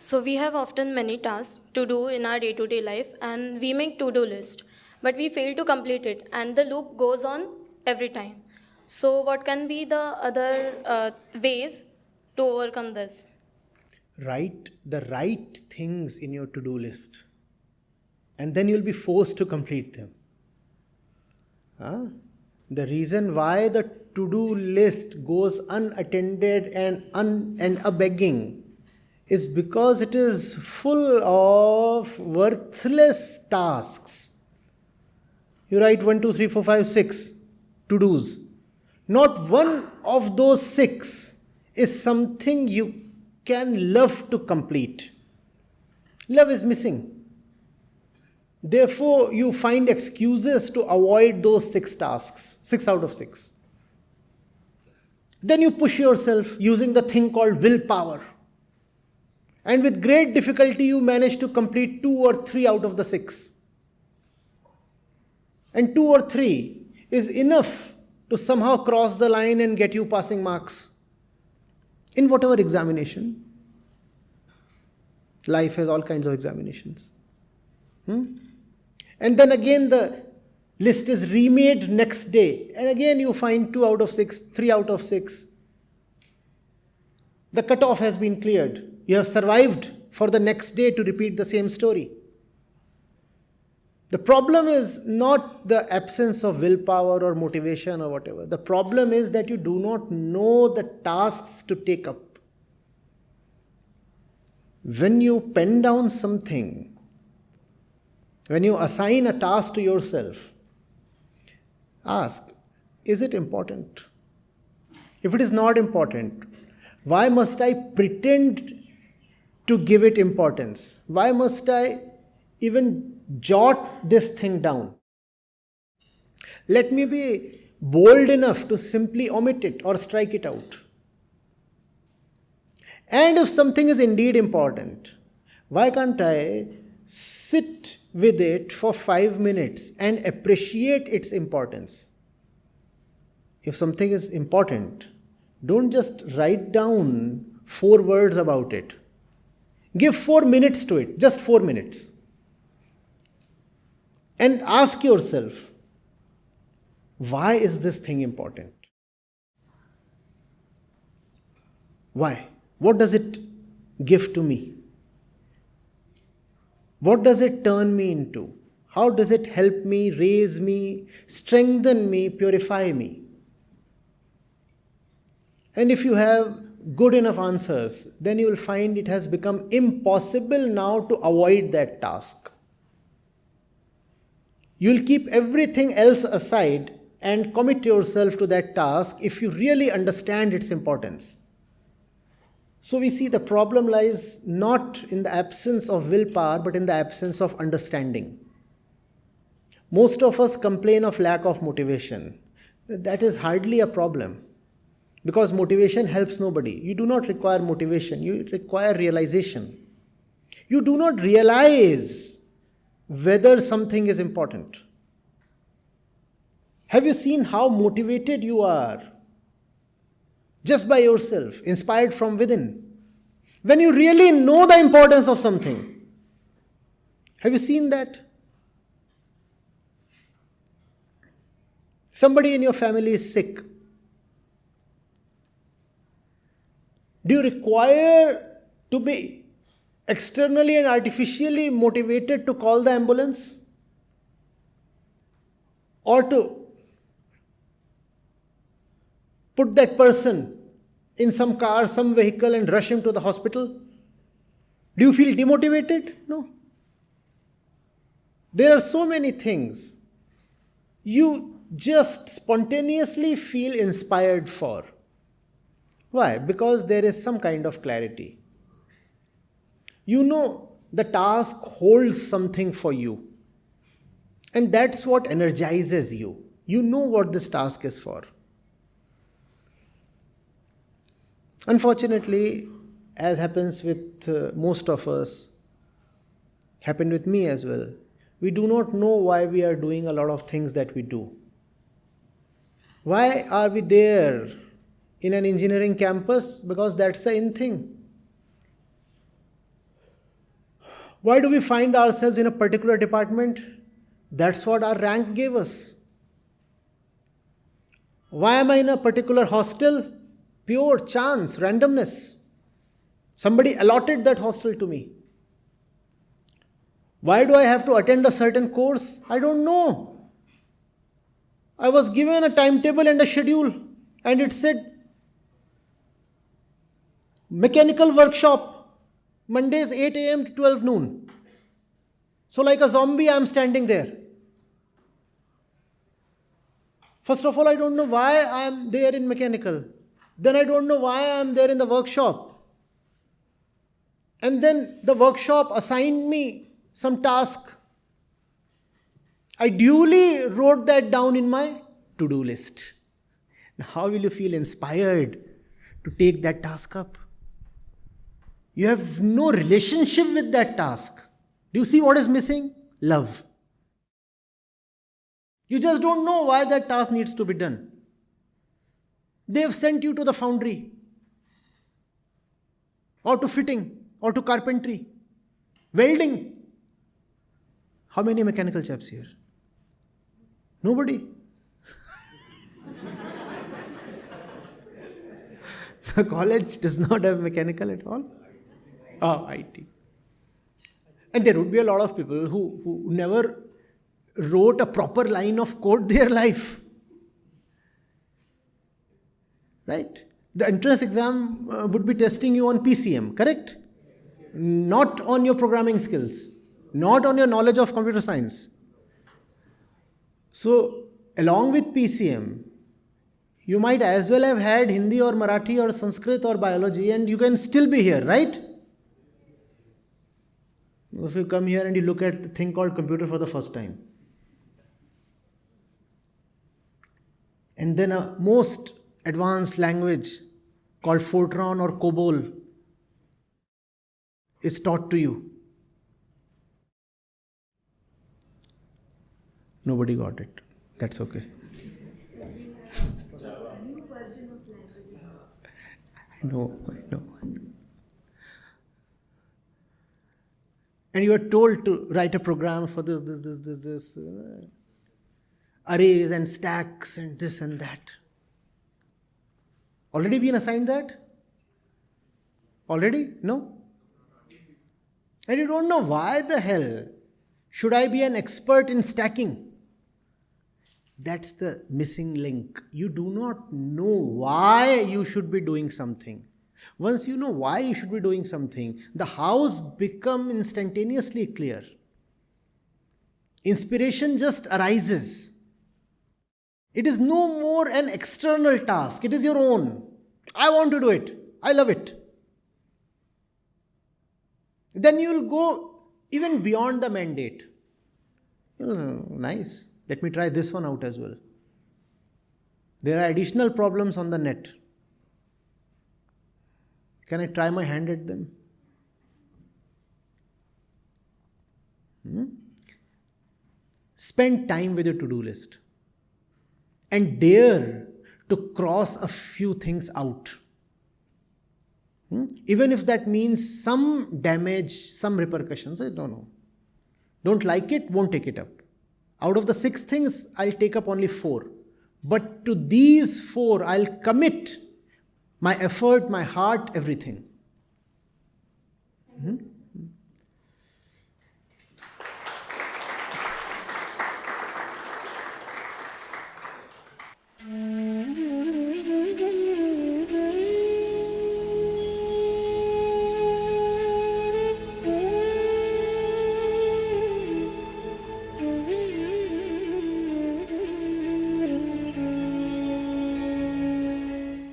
So we have often many tasks to do in our day-to-day life, and we make to-do list, but we fail to complete it, and the loop goes on every time. So what can be the other ways to overcome this? Write the right things in your to-do list, and then you'll be forced to complete them. The reason why the to-do list goes unattended and a begging is because it is full of worthless tasks. You write 1, 2, 3, 4, 5, 6 to-dos. Not one of those 6 is something you can love to complete. Love is missing. Therefore, you find excuses to avoid those 6 tasks, 6 out of 6. Then you push yourself using the thing called willpower. And with great difficulty, you manage to complete 2 or 3 out of the 6. And 2 or 3 is enough to somehow cross the line and get you passing marks in whatever examination. Life has all kinds of examinations. And then again the list is remade next day. And again you find 2 out of 6, 3 out of 6. The cutoff has been cleared. You have survived for the next day to repeat the same story. The problem is not the absence of willpower or motivation or whatever. The problem is that you do not know the tasks to take up. When you pen down something, when you assign a task to yourself, ask, is it important? If it is not important, why must I pretend to give it importance? Why must I even jot this thing down? Let me be bold enough to simply omit it or strike it out. And if something is indeed important, why can't I sit with it for 5 minutes and appreciate its importance? If something is important, don't just write down 4 words about it. Give 4 minutes to it, just 4 minutes. And ask yourself, why is this thing important? Why? What does it give to me? What does it turn me into? How does it help me, raise me, strengthen me, purify me? And if you have good enough answers, then you will find it has become impossible now to avoid that task. You will keep everything else aside and commit yourself to that task if you really understand its importance. So we see the problem lies not in the absence of willpower, but in the absence of understanding. Most of us complain of lack of motivation. That is hardly a problem, because motivation helps nobody. You do not require motivation, you require realization. You do not realize whether something is important. Have you seen how motivated you are just by yourself, inspired from within, when you really know the importance of something? Have you seen that? Somebody in your family is sick. Do you require to be externally and artificially motivated to call the ambulance? Or to put that person in some car, some vehicle and rush him to the hospital? Do you feel demotivated? No. There are so many things you just spontaneously feel inspired for. Why? Because there is some kind of clarity. You know the task holds something for you. And that's what energizes you. You know what this task is for. Unfortunately, as happens with most of us, happened with me as well, we do not know why we are doing a lot of things that we do. Why are we there in an engineering campus? Because that's the in thing. Why do we find ourselves in a particular department? That's what our rank gave us. Why am I in a particular hostel? Pure chance, randomness. Somebody allotted that hostel to me. Why do I have to attend a certain course? I don't know. I was given a timetable and a schedule, and it said mechanical workshop, Mondays 8 a.m. to 12 noon. So like a zombie, I am standing there. First of all, I don't know why I am there in mechanical. Then I don't know why I am there in the workshop. And then the workshop assigned me some task. I duly wrote that down in my to-do list. Now, how will you feel inspired to take that task up? You have no relationship with that task. Do you see what is missing? Love. You just don't know why that task needs to be done. They have sent you to the foundry, or to fitting, or to carpentry, welding. How many mechanical chaps here? Nobody. The college does not have mechanical at all. Oh, IT. And there would be a lot of people who never wrote a proper line of code their life. Right? The entrance exam would be testing you on PCM, correct? Not on your programming skills, not on your knowledge of computer science. So, along with PCM, you might as well have had Hindi or Marathi or Sanskrit or biology, and you can still be here, right? So you come here and you look at the thing called computer for the first time. And then a most advanced language called Fortran or COBOL is taught to you. Nobody got it. That's okay. I know. And you are told to write a program for this, arrays and stacks and this and that. Already been assigned that? Already? No? And you don't know why the hell should I be an expert in stacking? That's the missing link. You do not know why you should be doing something. Once you know why you should be doing something, the hows become instantaneously clear. Inspiration just arises. It is no more an external task. It is your own. I want to do it. I love it. Then you will go even beyond the mandate. Nice. Let me try this one out as well. There are additional problems on the net. Can I try my hand at them? Spend time with your to-do list and dare to cross a few things out. Even if that means some damage, some repercussions, I don't know. Don't like it, won't take it up. Out of the 6 things, I'll take up only 4. But to these 4, I'll commit my effort, my heart, everything.